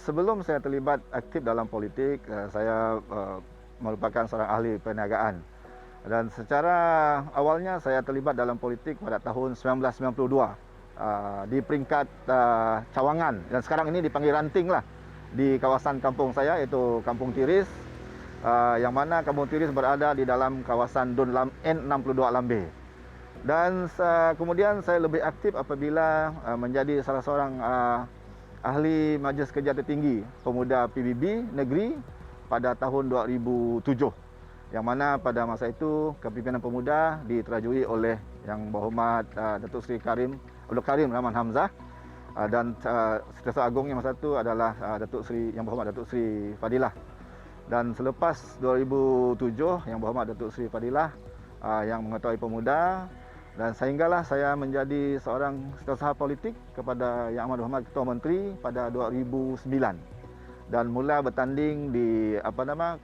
Sebelum saya terlibat aktif dalam politik, saya merupakan seorang ahli perniagaan. Dan secara awalnya saya terlibat dalam politik pada tahun 1992 di peringkat cawangan, dan sekarang ini dipanggil ranting lah, di kawasan kampung saya, iaitu Kampung Tiris, yang mana Kampung Tiris berada di dalam kawasan Dun N62 Lambe. Dan kemudian saya lebih aktif apabila menjadi salah seorang ahli Majlis Kerja Tertinggi Pemuda PBB Negeri pada tahun 2007, yang mana pada masa itu Kepimpinan Pemuda diterajui oleh Yang Berhormat Datuk Seri Abdul Karim Rahman Hamzah, dan Setiausaha Agungnya masa itu adalah Yang Berhormat Datuk Seri Fadilah. Dan selepas 2007, Yang Berhormat Datuk Seri Fadilah yang mengetahui pemuda, dan sehinggalah saya menjadi seorang setiausaha politik kepada Yang Amat Berhormat Ketua Menteri pada 2009, dan mula bertanding di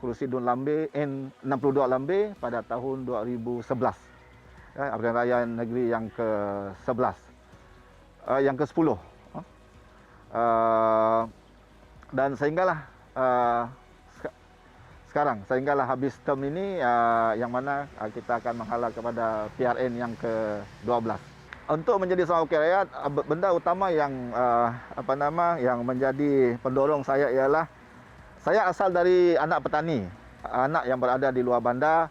kerusi Dun Lambe N62 Lambe pada tahun 2011, Pilihan Raya Negeri yang ke-11, yang ke-10, dan sehinggalah habis term ini, yang mana kita akan menghala kepada PRN yang ke-12. Untuk menjadi seorang wakil rakyat, benda utama yang yang menjadi pendorong saya ialah saya asal dari anak petani, anak yang berada di luar bandar,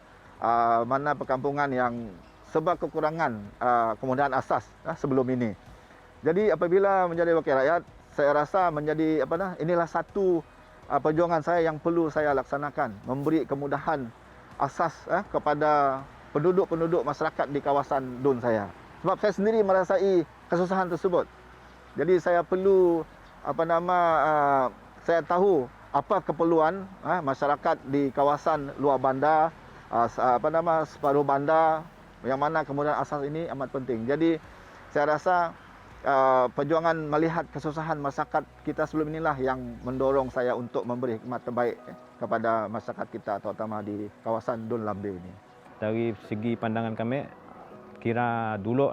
mana perkampungan yang serba kekurangan kemudahan asas sebelum ini. Jadi apabila menjadi wakil rakyat, saya rasa menjadi inilah satu perjuangan saya yang perlu saya laksanakan, memberi kemudahan asas kepada penduduk-penduduk masyarakat di kawasan Dun saya. Sebab saya sendiri merasai kesusahan tersebut. Jadi saya perlu saya tahu apa keperluan masyarakat di kawasan luar bandar, separuh bandar, yang mana kemudahan asas ini amat penting. Jadi saya rasa perjuangan melihat kesusahan masyarakat kita sebelum inilah yang mendorong saya untuk memberi khidmat terbaik kepada masyarakat kita, terutama di kawasan Dun Lambe ini. Dari segi pandangan kami, kira dulu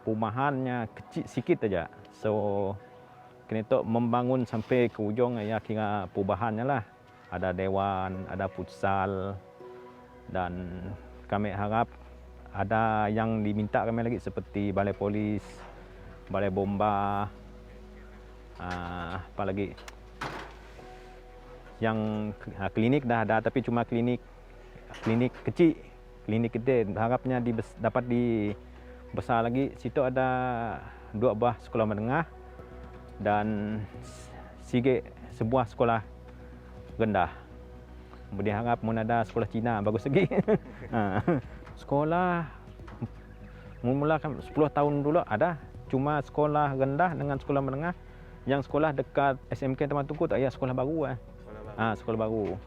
perumahannya kecil sikit aja. So kini tu membangun sampai ke ujung ya, kira perubahannya lah. Ada dewan, ada futsal, dan kami harap ada yang diminta kami lagi seperti balai polis, balai bomba, apa lagi yang klinik dah ada, tapi cuma klinik kecil, klinik gede harapnya dapat dibesar lagi. Situ ada 2 buah sekolah menengah dan sebuah sekolah rendah. Kemudian harap mun ada sekolah Cina bagus lagi. Sekolah mula 10 tahun dulu ada, cuma sekolah rendah dengan sekolah menengah. Yang sekolah dekat SMK Taman Tunku tak ya, sekolah baru sekolah baru.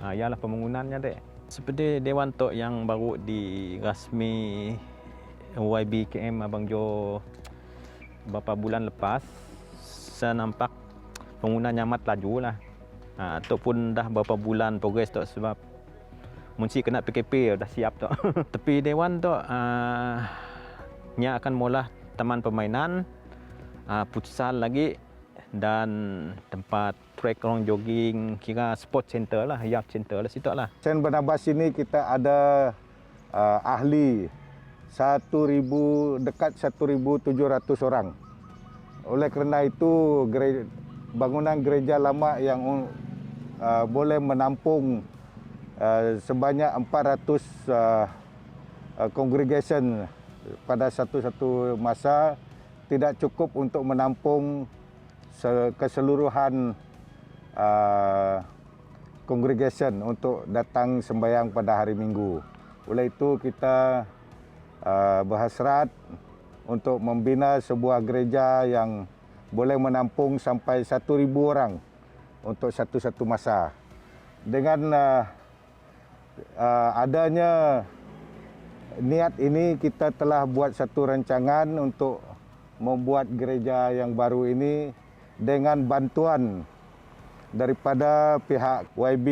Ialah pembangunannya dek. Seperti dewan tok yang baru dirasmi YB KM Abang Jo beberapa bulan lepas, saya nampak pembangunannya amat laju lah. Tok pun dah beberapa bulan progres tok, sebab munci kena PKP dah siap tok. Tepi dewan tok nya akan mula taman permainan, futsal lagi, dan tempat track long jogging, kira sport center lah, youth center lah, situ lah. Sen Barnabas ini kita ada ahli 1,000, dekat 1,700 orang. Oleh kerana itu bangunan gereja lama yang boleh menampung sebanyak 400 congregation pada satu masa tidak cukup untuk menampung keseluruhan congregation untuk datang sembahyang pada hari Minggu. Oleh itu kita berhasrat untuk membina sebuah gereja yang boleh menampung sampai 1,000 orang untuk satu-satu masa. Dengan adanya niat ini, kita telah buat satu rancangan untuk membuat gereja yang baru ini dengan bantuan daripada pihak YB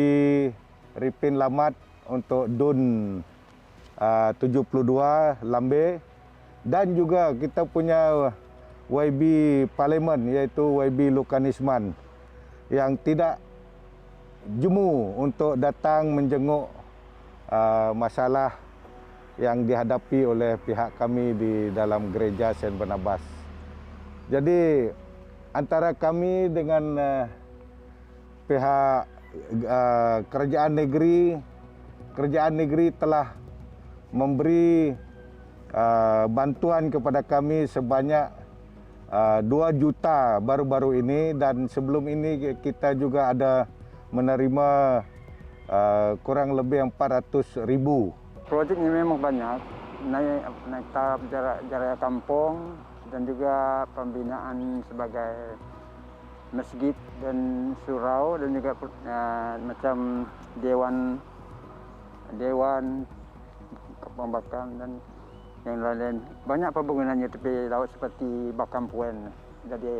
Ripin Lamat untuk Dun 72 Lambe, dan juga kita punya YB Parlimen iaitu YB Lukanisman yang tidak jemu untuk datang menjenguk masalah yang dihadapi oleh pihak kami di dalam gereja Saint Barnabas. Jadi antara kami dengan pihak kerajaan negeri telah memberi bantuan kepada kami sebanyak 2 juta baru-baru ini, dan sebelum ini kita juga ada menerima kurang lebih 400,000. Projek ini memang banyak, naik taraf jarak kampung dan juga pembinaan sebagai masjid dan surau, dan juga macam dewan pembakan dan yang lain-lain. Banyak pembangunannya tepi laut seperti Bakam Puen. Jadi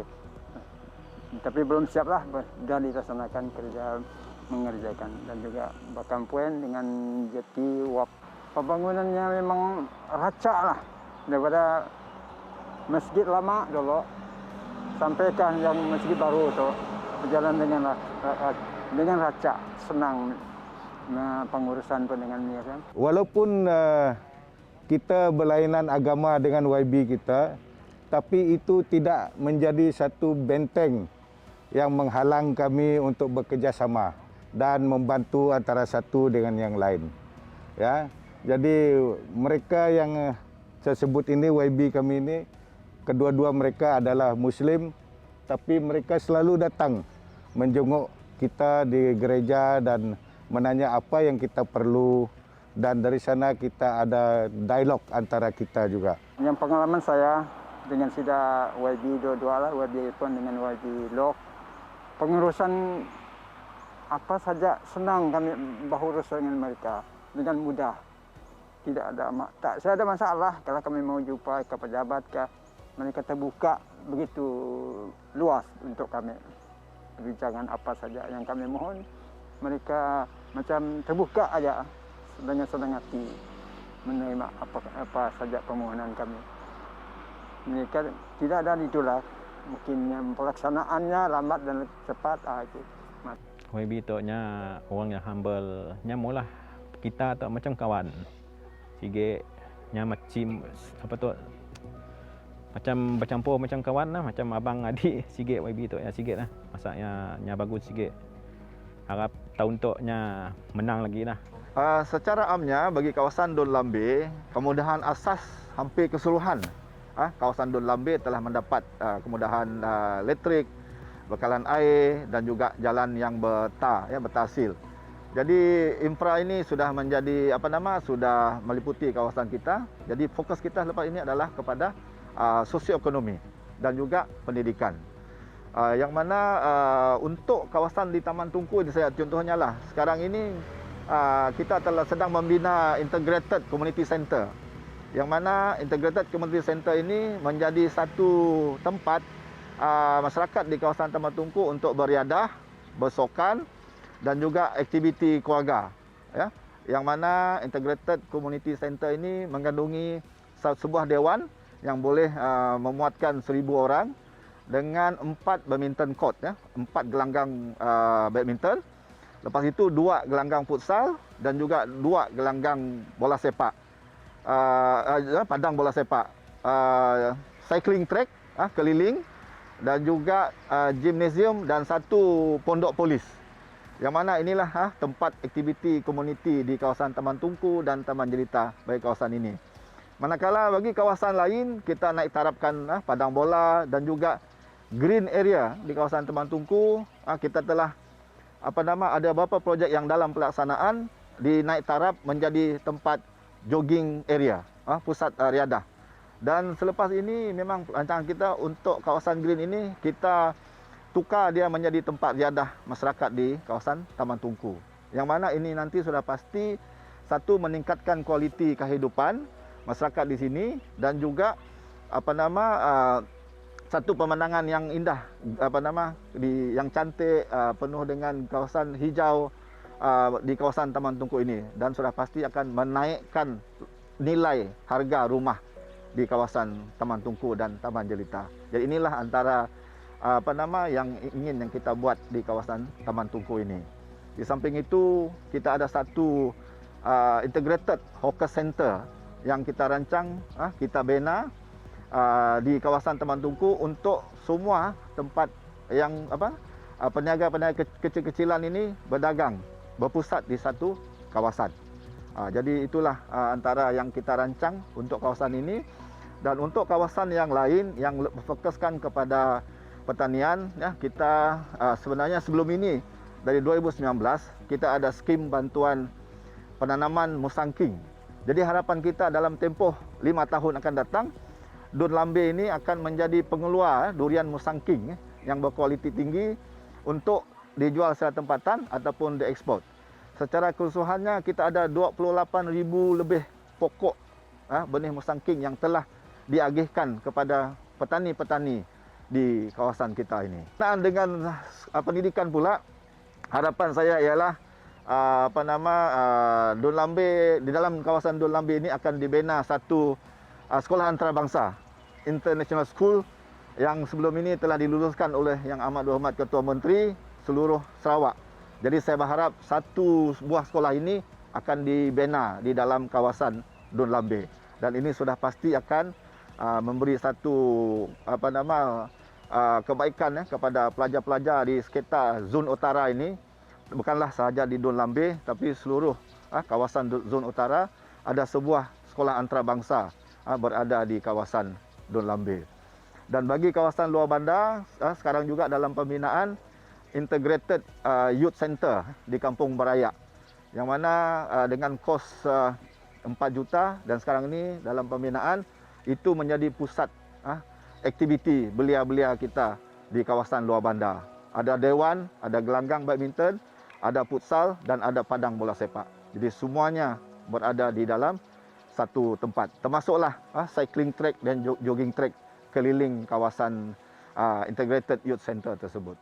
tapi belum siap lah dan dilaksanakan kerja mengerjakan, dan juga Bakam Puen dengan jeti wap. Pembangunannya memang racak lah daripada masjid lama dulu sampaikan yang masjid baru tu berjalan dengan racak, senang pengurusan pun dengan ni kan. Walaupun kita berlainan agama dengan YB kita, tapi itu tidak menjadi satu benteng yang menghalang kami untuk bekerjasama dan membantu antara satu dengan yang lain. Ya, jadi mereka yang saya sebut ini YB kami ini, kedua-dua mereka adalah Muslim, tapi mereka selalu datang menjenguk kita di gereja dan menanya apa yang kita perlu, dan dari sana kita ada dialog antara kita juga. Yang pengalaman saya dengan sida YB dua-dua lah, YB pun dengan YB Lok, pengurusan apa saja senang kami berurus dengan mereka dengan mudah. Tidak ada saya ada masalah kalau kami mau jumpa ke pejabat ke, mereka terbuka begitu luas untuk kami. Perbincangan apa saja yang kami mohon, mereka macam terbuka aja dengan senang hati menerima apa saja permohonan kami. Mereka tidak ada ditolak, mungkin yang pelaksanaannya lambat dan cepat itu. YB tu nya orang yang humble, nya mula kita tu macam kawan. Sige nya macam apa tu, macam bercampur macam kawan lah, macam abang adik sikit YB tu ya sikit lah. Masaknya nya bagus sikit. Harap tahun tu nya menang lagi lah. Secara amnya bagi kawasan Don Lambe, kemudahan asas hampir keseluruhan kawasan Don Lambe telah mendapat kemudahan elektrik, bekalan air dan juga jalan yang bertasil. Jadi infra ini sudah menjadi sudah meliputi kawasan kita. Jadi fokus kita lepas ini adalah kepada sosioekonomi dan juga pendidikan. Yang mana untuk kawasan di Taman Tungku ini saya contohnya lah, sekarang ini kita telah sedang membina Integrated Community Center. Yang mana Integrated Community Center ini menjadi satu tempat masyarakat di kawasan Taman Tungku untuk beriadah, bersokan dan juga aktiviti keluarga. Ya. Yang mana Integrated Community Center ini mengandungi sebuah dewan yang boleh memuatkan 1,000 orang dengan 4 badminton court, ya, 4 gelanggang badminton. Lepas itu 2 gelanggang futsal dan juga 2 gelanggang bola sepak, padang bola sepak, cycling track keliling, dan juga gimnasium dan 1 pondok polis. Yang mana inilah tempat aktiviti komuniti di kawasan Taman Tungku dan Taman Jelita bagi kawasan ini. Manakala bagi kawasan lain kita naik tarafkan padang bola dan juga green area di kawasan Taman Tungku, kita telah ada beberapa projek yang dalam pelaksanaan dinaik taraf menjadi tempat jogging area, pusat riadah. Dan selepas ini memang rancangan kita untuk kawasan green ini kita tukar dia menjadi tempat riadah masyarakat di kawasan Taman Tungku. Yang mana ini nanti sudah pasti satu meningkatkan kualiti kehidupan masyarakat di sini dan juga satu pemandangan yang indah, yang cantik, penuh dengan kawasan hijau di kawasan Taman Tungku ini, dan sudah pasti akan menaikkan nilai harga rumah di kawasan Taman Tungku dan Taman Jelita. Jadi inilah antara yang ingin kita buat di kawasan Taman Tungku ini. Di samping itu, kita ada satu integrated hawker center yang kita rancang, kita bina di kawasan Taman Tungku untuk semua tempat yang peniaga-peniaga kecil-kecilan ini berdagang, berpusat di satu kawasan. Jadi itulah antara yang kita rancang untuk kawasan ini. Dan untuk kawasan yang lain yang berfokuskan kepada pertanian, kita sebenarnya sebelum ini dari 2019 kita ada skim bantuan penanaman musangking. Jadi harapan kita dalam tempoh 5 tahun akan datang, Dun Lambe ini akan menjadi pengeluar durian musangking yang berkualiti tinggi untuk dijual secara tempatan ataupun diekspor. Secara keseluruhannya kita ada 28,000 lebih pokok benih musangking yang telah diagihkan kepada petani-petani di kawasan kita ini. Dan dengan pendidikan pula, harapan saya ialah Dun Lambe, di dalam kawasan Dun Lambe ini akan dibina satu sekolah antarabangsa, International School, yang sebelum ini telah diluluskan oleh Yang Amat Berhormat Ketua Menteri seluruh Sarawak. Jadi saya berharap satu buah sekolah ini akan dibina di dalam kawasan Dun Lambe, dan ini sudah pasti akan memberi satu kebaikan kepada pelajar-pelajar di sekitar zon utara ini. Bukanlah sahaja di Dun Lambe, tapi seluruh kawasan zon utara ada sebuah sekolah antarabangsa berada di kawasan Dun Lambe. Dan bagi kawasan luar bandar, sekarang juga dalam pembinaan Integrated Youth Center di Kampung Barayak, yang mana dengan kos 4 juta, dan sekarang ini dalam pembinaan itu menjadi pusat aktiviti belia-belia kita di kawasan luar bandar. Ada dewan, ada gelanggang badminton, ada futsal, dan ada padang bola sepak. Jadi semuanya berada di dalam satu tempat. Termasuklah cycling track dan jogging track keliling kawasan Integrated Youth Center tersebut.